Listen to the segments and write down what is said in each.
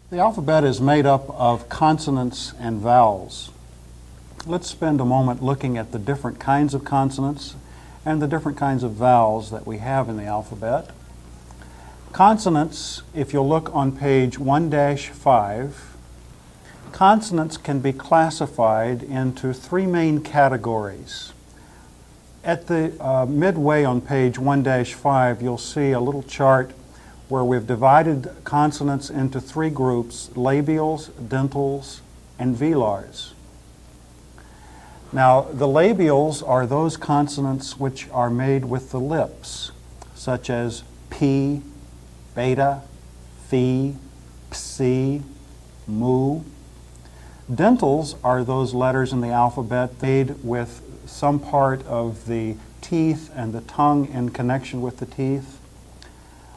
The alphabet is made up of consonants and vowels. Let's spend a moment looking at the different kinds of consonants and the different kinds of vowels that we have in the alphabet. Consonants, if you'll look on page 1-5, consonants can be classified into three main categories. At the midway on page 1-5, you'll see a little chart where we've divided consonants into three groups: labials, dentals, and velars. Now, the labials are those consonants which are made with the lips, such as P, beta, phi, psi, mu. Dentals are those letters in the alphabet made with some part of the teeth and the tongue in connection with the teeth,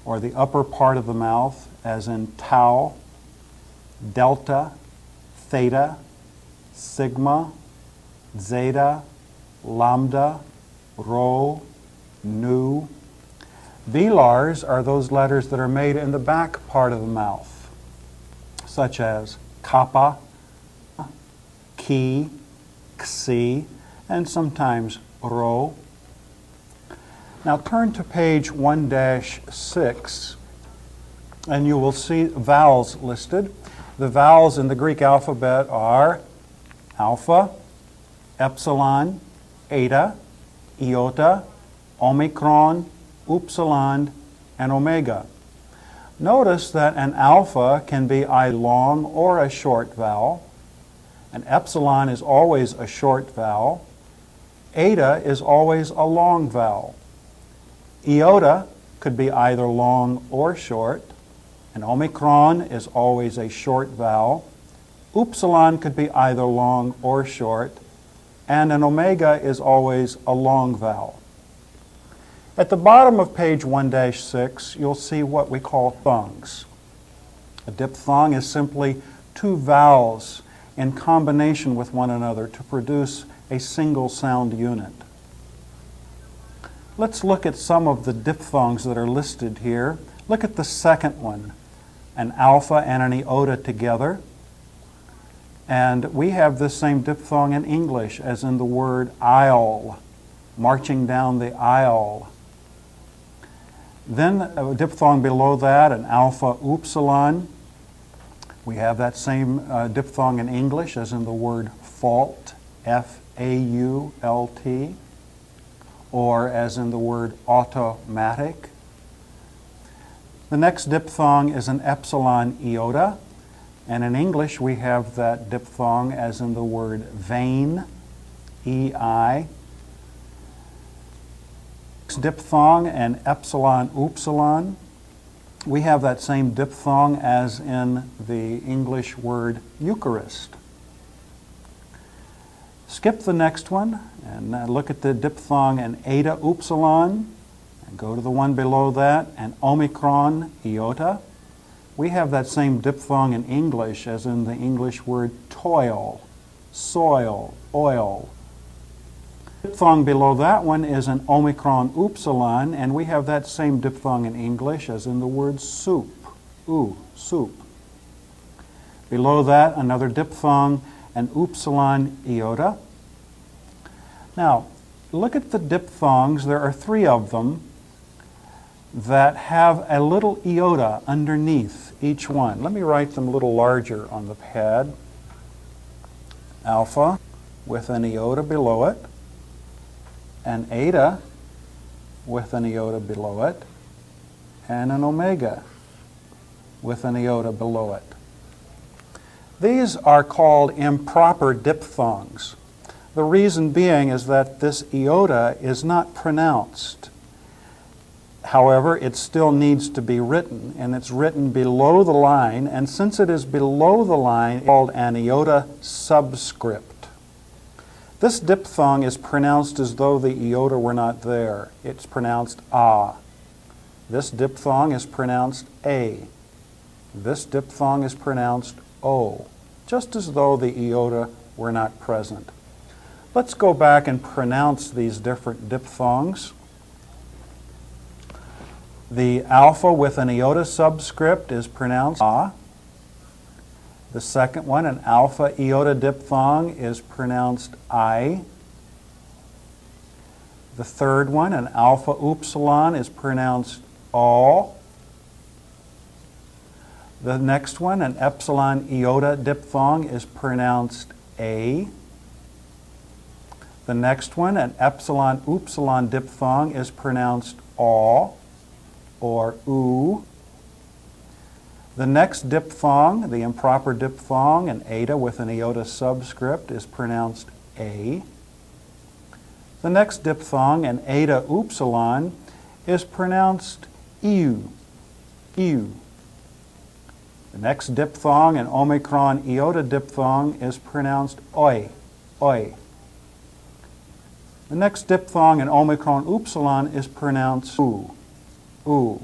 or the upper part of the mouth, as in tau, delta, theta, sigma, zeta, lambda, rho, nu. Velars are those letters that are made in the back part of the mouth, such as kappa, ki, xi, and sometimes rho. Now turn to page 1-6 and you will see vowels listed. The vowels in the Greek alphabet are alpha, epsilon, eta, iota, omicron, upsilon, and omega. Notice that an alpha can be a long or a short vowel. An epsilon is always a short vowel. Eta is always a long vowel. Iota could be either long or short. An omicron is always a short vowel. Upsilon could be either long or short. And an omega is always a long vowel. At the bottom of page 1-6, you'll see what we call diphthongs. A diphthong is simply two vowels in combination with one another to produce a single sound unit. Let's look at some of the diphthongs that are listed here. Look at the second one, an alpha and an iota together. And we have this same diphthong in English, as in the word aisle, marching down the aisle. Then a diphthong below that, an alpha upsilon. We have that same diphthong in English, as in the word fault, F-A-U-L-T, or as in the word automatic. The next diphthong is an epsilon iota, and in English we have that diphthong as in the word vein, E-I. Next diphthong, an epsilon upsilon. We have that same diphthong as in the English word Eucharist. Skip the next one and look at the diphthong an eta upsilon, and go to the one below that, an omicron iota. We have that same diphthong in English as in the English word toil, soil, oil. Diphthong below that one is an omicron upsilon, and we have that same diphthong in English as in the word soup, soup. Below that, another diphthong, an upsilon iota. Now, look at the diphthongs. There are three of them that have a little iota underneath each one. Let me write them a little larger on the pad. Alpha with an iota below it, an eta with an iota below it, and an omega with an iota below it. These are called improper diphthongs. The reason being is that this iota is not pronounced. However, it still needs to be written, and it's written below the line, and since it is below the line, it's called an iota subscript. This diphthong is pronounced as though the iota were not there. It's pronounced ah. This diphthong is pronounced a. This diphthong is pronounced o, just as though the iota were not present. Let's go back and pronounce these different diphthongs. The alpha with an iota subscript is pronounced ah. The second one, an alpha iota diphthong, is pronounced I. The third one, an alpha upsilon, is pronounced O. The next one, an epsilon iota diphthong, is pronounced A. The next one, an epsilon upsilon diphthong, is pronounced O or oo. The next diphthong, the improper diphthong, an eta with an iota subscript, is pronounced A. The next diphthong, an eta upsilon, is pronounced ew, ew. The next diphthong, an omicron iota diphthong, is pronounced oi, oi. The next diphthong, an omicron upsilon, is pronounced oo, oo.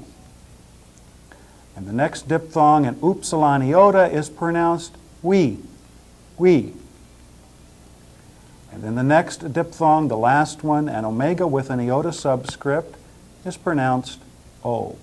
And the next diphthong, an upsilon iota, is pronounced we, we. And then the next diphthong, the last one, an omega with an iota subscript, is pronounced o.